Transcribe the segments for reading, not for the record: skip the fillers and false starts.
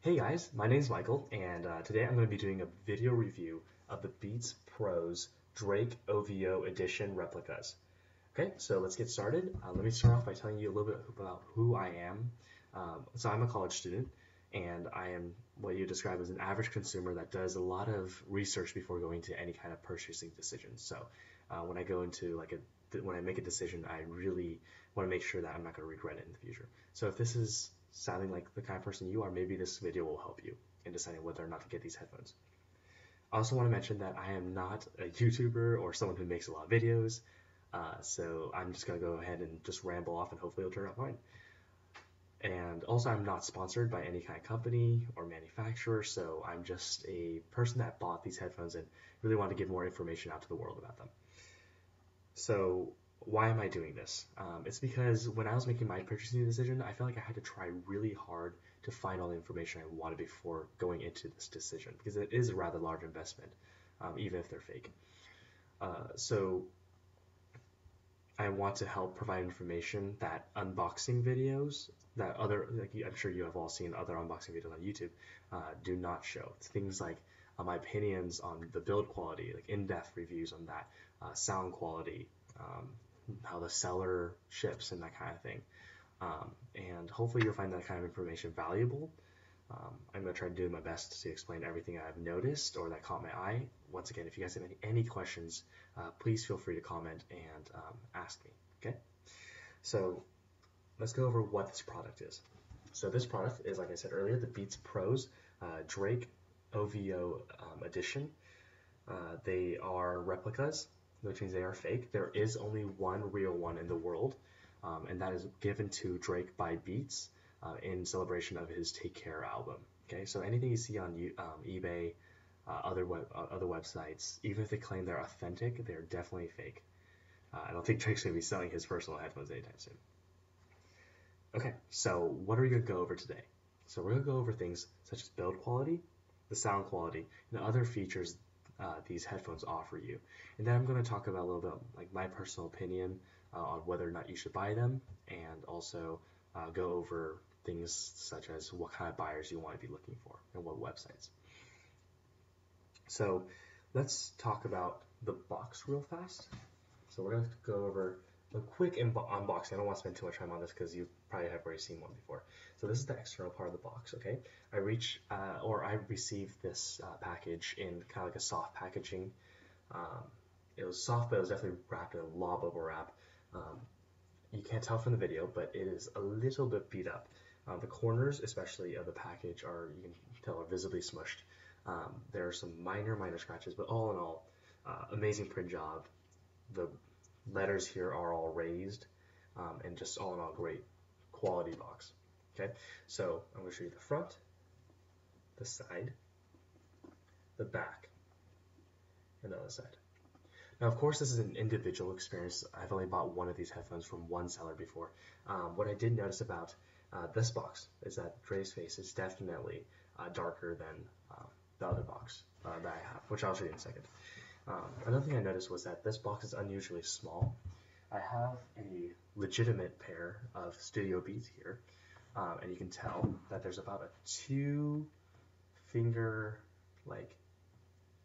Hey guys, my name is Michael, and today I'm going to be doing a video review of the Beats Pros Drake OVO Edition replicas. Okay, so let's get started. Let me start off by telling you a little bit about who I am. So I'm a college student, and I am what you describe as an average consumer that does a lot of research before going to any kind of purchasing decision. So when I go into when I make a decision, I really want to make sure that I'm not going to regret it in the future. So if this is sounding like the kind of person you are, maybe this video will help you in deciding whether or not to get these headphones. I also want to mention that I am not a YouTuber or someone who makes a lot of videos, so I'm just going to go ahead and just ramble off and hopefully it'll turn out fine. And also, I'm not sponsored by any kind of company or manufacturer, so I'm just a person that bought these headphones and really wanted to give more information out to the world about them. So why am I doing this? It's because when I was making my purchasing decision, I felt like I had to try really hard to find all the information I wanted before going into this decision, because it is a rather large investment, even if they're fake. So I want to help provide information that unboxing videos, that I'm sure you have all seen other unboxing videos on YouTube, do not show. It's things like my opinions on the build quality, like in-depth reviews on that, sound quality, how the seller ships and that kind of thing. And hopefully you'll find that kind of information valuable. I'm going to try to do my best to explain everything I've noticed or that caught my eye. Once again, if you guys have any questions, please feel free to comment and ask me. Okay? So let's go over what this product is. So this product is, like I said earlier, the Beats Pros Drake OVO edition. They are replicas, which means they are fake. There is only one real one in the world, and that is given to Drake by Beats in celebration of his Take Care album. Okay, so anything you see on eBay, other websites, even if they claim they're authentic, they're definitely fake. I don't think Drake's going to be selling his personal headphones anytime soon. Okay, so what are we going to go over today? So we're going to go over things such as build quality, the sound quality, and other features these headphones offer you. And then I'm going to talk about a little bit like my personal opinion on whether or not you should buy them, and also go over things such as what kind of buyers you want to be looking for and what websites. So let's talk about the box real fast. So we're going to go over a quick unboxing. I don't want to spend too much time on this because you probably have already seen one before. So this is the external part of the box, okay? I received this package in kind of like a soft packaging. It was soft, but it was definitely wrapped in a lot of bubble wrap. You can't tell from the video, but it is a little bit beat up. The corners, especially of the package, you can tell, are visibly smushed. There are some minor scratches, but all in all, amazing print job. The letters here are all raised, and just all in all, great quality box. Okay, so I'm going to show you the front, the side, the back, and the other side. Now, of course, this is an individual experience. I've only bought one of these headphones from one seller before. What I did notice about this box is that Dre's face is definitely darker than the other box that I have, which I'll show you in a second. Another thing I noticed was that this box is unusually small. I have a legitimate pair of Studio Beats here, and you can tell that there's about a 2-finger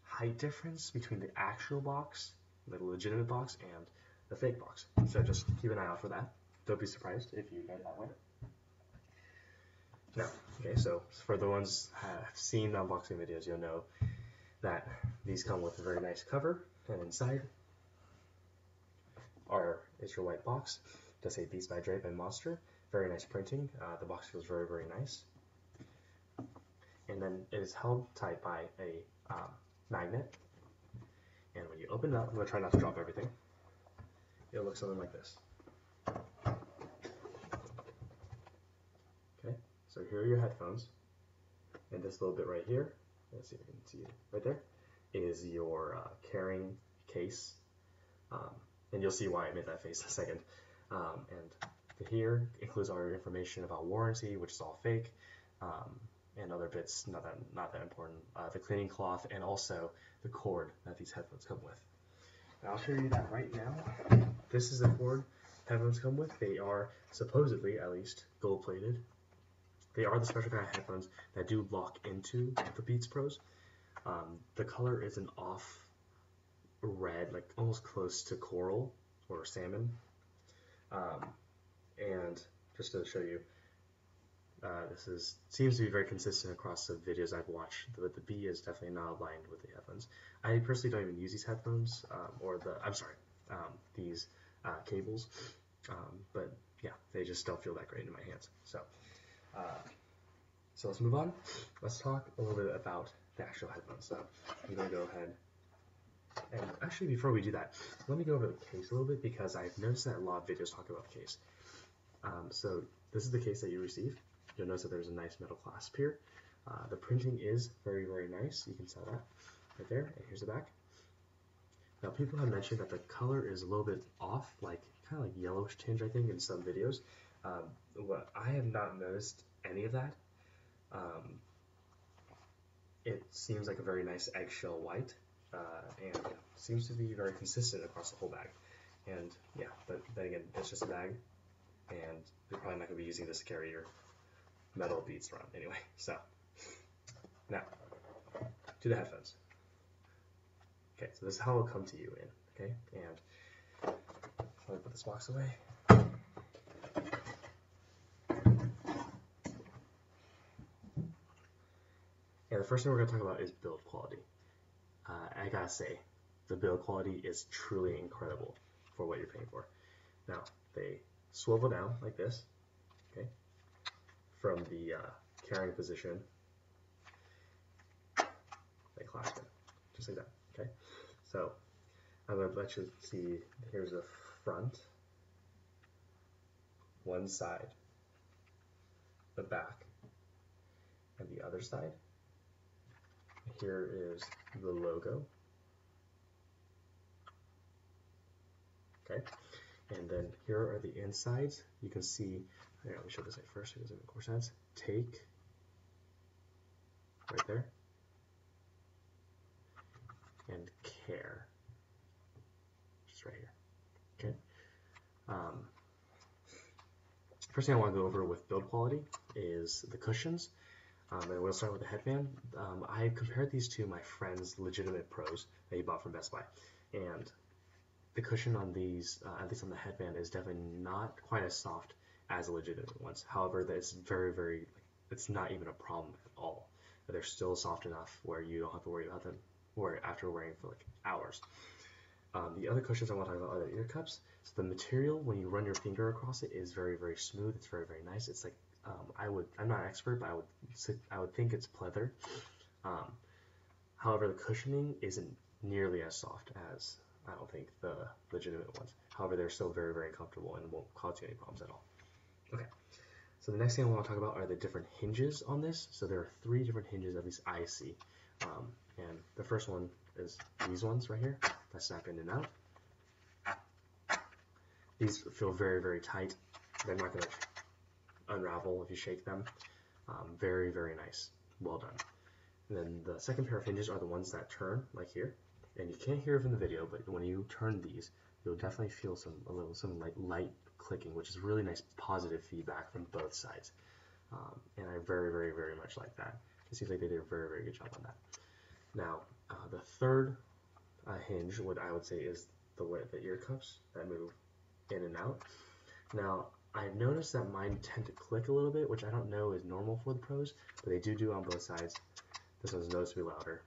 height difference between the actual box, the legitimate box, and the fake box. So just keep an eye out for that. Don't be surprised if you get that way. Now, okay, so for the ones who have seen the unboxing videos, you'll know that these come with a very nice cover, and inside is your white box. It does say Beats by Dre by Monster. Very nice printing. The box feels very, very nice. And then it is held tight by a magnet. And when you open it up, I'm going to try not to drop everything. It looks something like this. Okay, so here are your headphones. And this little bit right here, let's see if you can see it right there, is your carrying case. And you'll see why I made that face in a second. And here includes all your information about warranty, which is all fake, and other bits not that important. The cleaning cloth, and also the cord that these headphones come with. And I'll show you that right now. This is the cord headphones come with. They are supposedly, at least, gold plated. They are the special kind of headphones that do lock into the Beats Pros. The color is an off red, like almost close to coral or salmon. And just to show you, seems to be very consistent across the videos I've watched. The B is definitely not aligned with the headphones. I personally don't even use these headphones, these cables. But yeah, they just don't feel that great in my hands. So let's move on. Let's talk a little bit about the actual headphones. So I'm going to go ahead. And actually, before we do that, let me go over the case a little bit, because I've noticed that a lot of videos talk about the case. So this is the case that you receive. You'll notice that there's a nice metal clasp here. The printing is very, very nice. You can tell that right there. And here's the back. Now, people have mentioned that the color is a little bit off, like kind of like yellowish tinge, I think, in some videos. What I have not noticed any of that. It seems like a very nice eggshell white, and seems to be very consistent across the whole bag. And yeah, but then again, it's just a bag, and you're probably not going to be using this to carry your metal Beats around anyway. So now to the headphones. Okay, so this is how it'll come to you in. Okay, and let me put this box away. And the first thing we're going to talk about is build quality. I gotta say, the build quality is truly incredible for what you're paying for. Now, they swivel down like this, okay, from the carrying position. They clasp in, just like that, okay? So, I'm going to let you see, here's the front, one side, the back, and the other side. Here is the logo. Okay, and then here are the insides. You can see, here, let me show this side first, it doesn't make more sense. Take, right there, and care, just right here. Okay. First thing I want to go over with build quality is the cushions. And we'll start with the headband. I compared these to my friend's legitimate Pros that he bought from Best Buy, and the cushion on these, at least on the headband, is definitely not quite as soft as the legitimate ones. However, it's very, very, it's not even a problem at all. They're still soft enough where you don't have to worry about them after wearing for like hours. The other cushions I want to talk about are the ear cups. So the material, when you run your finger across it, is very, very smooth. It's very, very nice. It's like, I'm not an expert, but I would think it's pleather. However, the cushioning isn't nearly as soft as, I don't think, the legitimate ones. However, they're still very, very comfortable and won't cause you any problems at all. Okay, so the next thing I want to talk about are the different hinges on this. So there are 3 different hinges, at least I see. And the first one is these ones right here that snap in and out. These feel very, very tight. They're not going to unravel if you shake them. Very, very nice. Well done. And then the second pair of hinges are the ones that turn, like here. And you can't hear it from the video, but when you turn these, you'll definitely feel some light clicking, which is really nice positive feedback from both sides. And I very, very, very much like that. It seems like they did a very, very good job on that. Now, the third hinge, what I would say, is the ear cups that move in and out. Now, I've noticed that mine tend to click a little bit, which I don't know is normal for the Pros, but they do on both sides. This one's noticeably louder.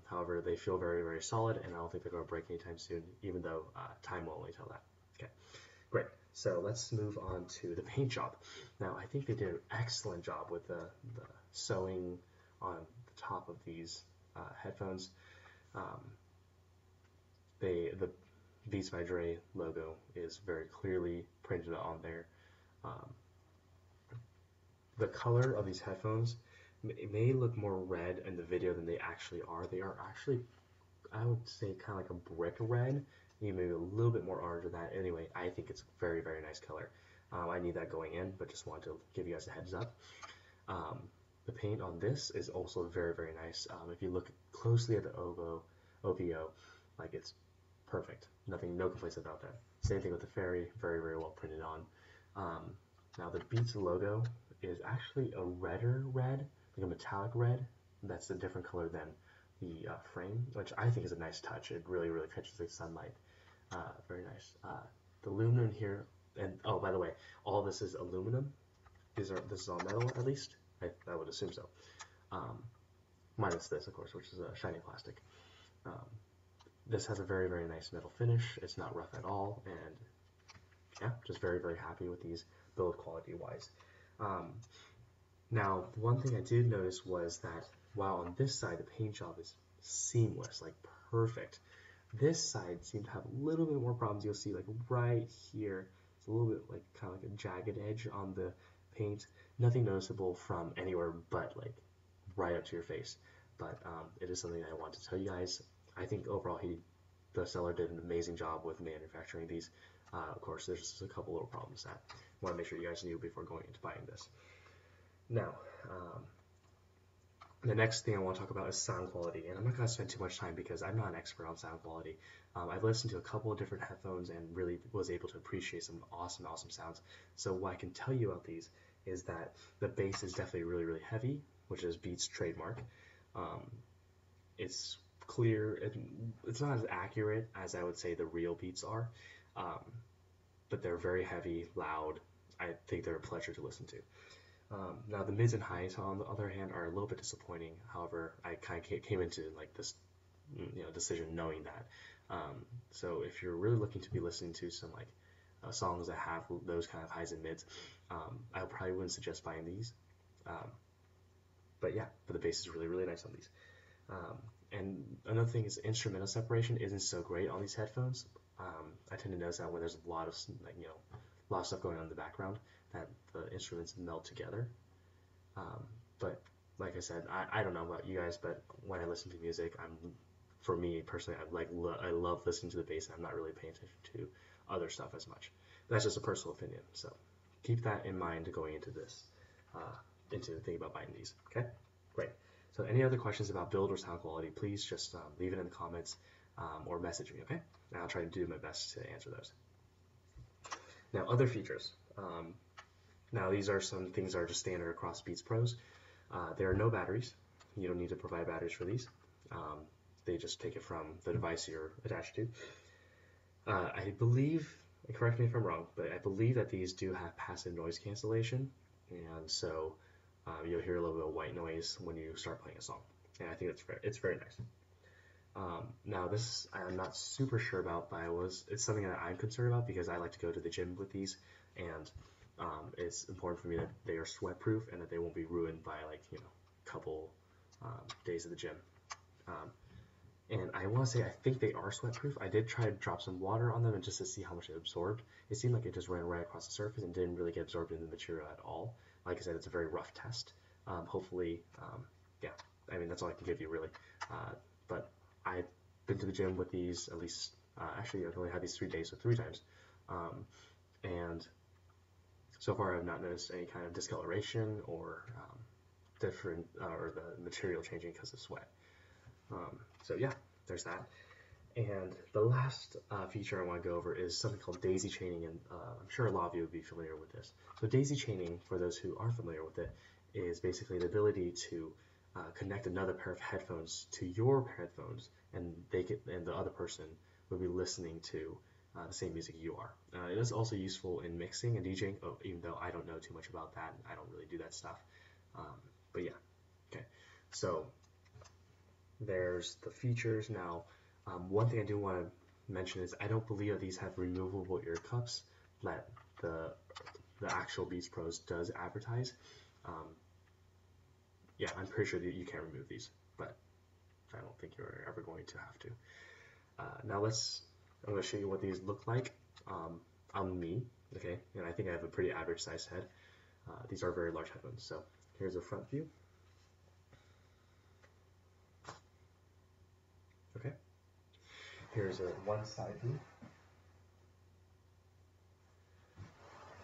However, they feel very, very solid, and I don't think they're going to break anytime soon, even though time will only tell that. Okay, great. So let's move on to the paint job. Now, I think they did an excellent job with the sewing on the top of these headphones. The Beats by Dre logo is very clearly printed on there. The color of these headphones may look more red in the video than they actually are. They are actually, I would say, kind of like a brick red, maybe a little bit more orange than that. Anyway, I think it's a very, very nice color. I need that going in, but just wanted to give you guys a heads up. The paint on this is also very, very nice. If you look closely at the OVO, like, it's perfect. No complaints about that. Same thing with the fairy, very, very well printed on. Now the Beats logo is actually a redder red, like a metallic red. That's a different color than the frame, which I think is a nice touch. It really, really catches the sunlight. Very nice. The aluminum here, and oh, by the way, all this is aluminum. This is all metal, at least. I would assume so. Minus this, of course, which is a shiny plastic. This has a very, very nice metal finish. It's not rough at all, and yeah, just very, very happy with these build quality wise. Now, one thing I did notice was that while on this side the paint job is seamless, like perfect, this side seemed to have a little bit more problems. You'll see like right here, it's a little bit like kind of like a jagged edge on the paint. Nothing noticeable from anywhere but like right up to your face. But it is something that I want to tell you guys. I think overall the seller did an amazing job with manufacturing these. Of course, there's just a couple little problems that I want to make sure you guys knew before going into buying this. Now, the next thing I want to talk about is sound quality, and I'm not going to spend too much time because I'm not an expert on sound quality. I've listened to a couple of different headphones and really was able to appreciate some awesome, awesome sounds. So what I can tell you about these is that the bass is definitely really, really heavy, which is Beats' trademark. It's clear, it's not as accurate as I would say the real Beats are, but they're very heavy, loud. I think they're a pleasure to listen to. Now the mids and highs, on the other hand, are a little bit disappointing. However, I kind of came into like this, decision knowing that. So if you're really looking to be listening to some like songs that have those kind of highs and mids, I probably wouldn't suggest buying these. But the bass is really, really nice on these. And another thing is instrumental separation isn't so great on these headphones. I tend to notice that when there's a lot of a lot of stuff going on in the background, that the instruments melt together. But like I said, I don't know about you guys, but when I listen to music, for me personally, I love listening to the bass, and I'm not really paying attention to other stuff as much. That's just a personal opinion. So keep that in mind going into this, into thinking about buying these. Okay, great. So any other questions about build or sound quality, please just leave it in the comments or message me. Okay, and I'll try to do my best to answer those. Now, other features. Now, these are some things that are just standard across Beats Pros. There are no batteries. You don't need to provide batteries for these. They just take it from the device you're attached to. I believe, correct me if I'm wrong, but I believe that these do have passive noise cancellation, and so you'll hear a little bit of white noise when you start playing a song. And I think it's very nice. Now this I'm not super sure about, but it's something that I'm concerned about because I like to go to the gym with these, and it's important for me that they are sweat proof and that they won't be ruined by a couple days at the gym. And I want to say I think they are sweat proof. I did try to drop some water on them and just to see how much it absorbed. It seemed like it just ran right across the surface and didn't really get absorbed in the material at all. Like I said, it's a very rough test. Hopefully, I mean that's all I can give you really. But I've been to the gym with these at least. Actually, I've only had these 3 days, so 3 times. And so far, I've not noticed any kind of discoloration or different or the material changing because of sweat. So yeah, there's that. And the last feature I want to go over is something called daisy chaining, and I'm sure a lot of you would be familiar with this. So daisy chaining, for those who aren't familiar with it, is basically the ability to connect another pair of headphones to your headphones, and the other person will be listening to the same music you are. It is also useful in mixing and DJing, even though I don't know too much about that. I don't really do that stuff. But yeah, okay. So there's the features. Now, one thing I do want to mention is I don't believe that these have removable ear cups that the actual Beats Pros does advertise. Yeah, I'm pretty sure that you can't remove these, but I don't think you're ever going to have to. Now I'm going to show you what these look like on me, okay? And I think I have a pretty average sized head. These are very large headphones. So here's a front view. Okay. Here's a one side view.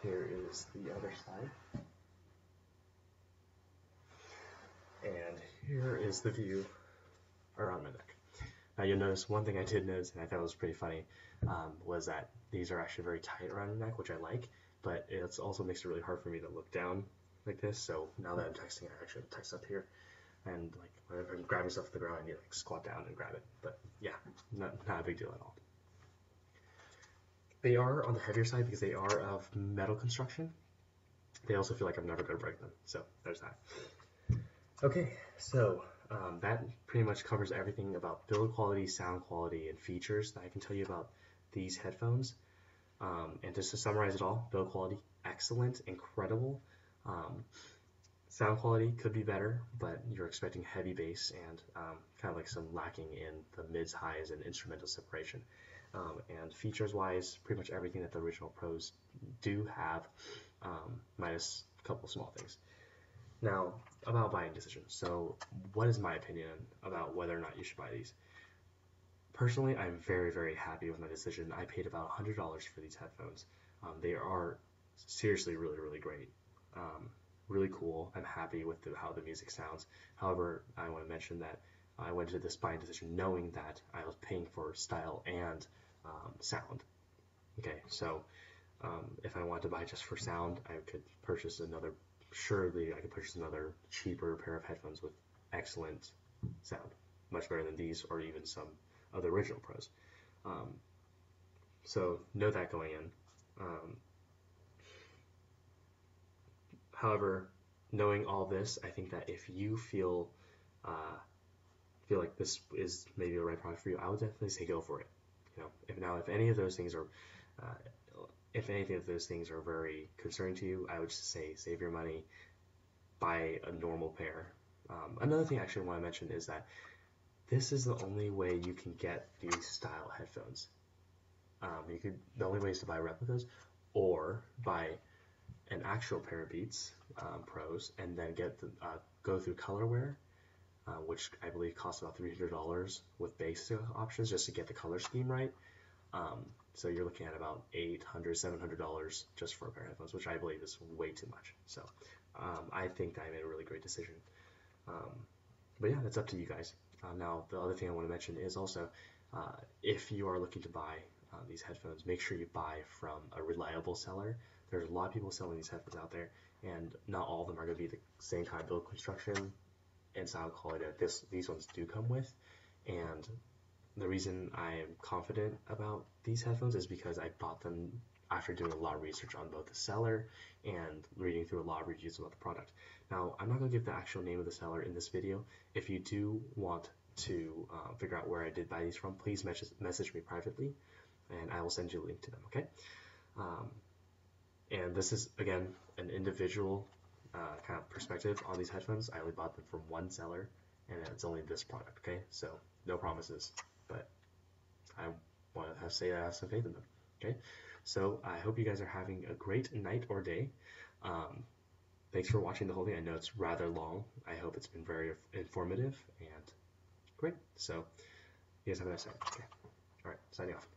Here is the other side. And here is the view around my neck. Now you'll notice one thing I did notice, and I thought was pretty funny, was that these are actually very tight around the neck, which I like, but it also makes it really hard for me to look down like this. So now that I'm texting, I actually have to text up here. And like whenever I'm grabbing stuff off the ground, I need to like squat down and grab it. But yeah, not a big deal at all. They are on the heavier side because they are of metal construction. They also feel like I'm never going to break them. So there's that. Okay, so that pretty much covers everything about build quality, sound quality, and features that I can tell you about these headphones. And just to summarize it all, build quality, excellent, incredible. Sound quality could be better, but you're expecting heavy bass and kind of like some lacking in the mids, highs, and instrumental separation. And features-wise, pretty much everything that the original Pros do have, minus a couple small things. Now, about buying decisions. So, what is my opinion about whether or not you should buy these? Personally, I'm very, very happy with my decision. I paid about $100 for these headphones. They are seriously really, really great. Really cool. I'm happy with how the music sounds. However, I want to mention that I went into this buying decision knowing that I was paying for style and sound. Okay, so if I wanted to buy just for sound, I could purchase another. Surely, I could purchase another cheaper pair of headphones with excellent sound, much better than these or even some of the original Pros. So know that going in. However, knowing all this, I think that if you feel like this is maybe the right product for you, I would definitely say go for it. You know, if any of those things are, if anything of those things are very concerning to you, I would just say save your money, buy a normal pair. Another thing I actually want to mention is that this is the only way you can get these style headphones. The only way is to buy replicas or buy an actual pair of Beats Pros and then go through colorware, which I believe costs about $300 with basic options just to get the color scheme right. So you're looking at about $800, $700 just for a pair of headphones, which I believe is way too much. So I think that I made a really great decision. But yeah, that's up to you guys. Now, the other thing I want to mention is also, if you are looking to buy these headphones, make sure you buy from a reliable seller. There's a lot of people selling these headphones out there, and not all of them are going to be the same kind of build construction and sound quality that these ones do come with. And the reason I am confident about these headphones is because I bought them after doing a lot of research on both the seller and reading through a lot of reviews about the product. Now, I'm not going to give the actual name of the seller in this video. If you do want to figure out where I did buy these from, please message me privately, and I will send you a link to them, okay? And this is, again, an individual kind of perspective on these headphones. I only bought them from one seller, and it's only this product, okay? So, no promises, but I want to say I have some faith in them, okay? So, I hope you guys are having a great night or day. Thanks for watching the whole thing. I know it's rather long. I hope it's been very informative and great. So, you guys have a nice night. Okay. All right, signing off.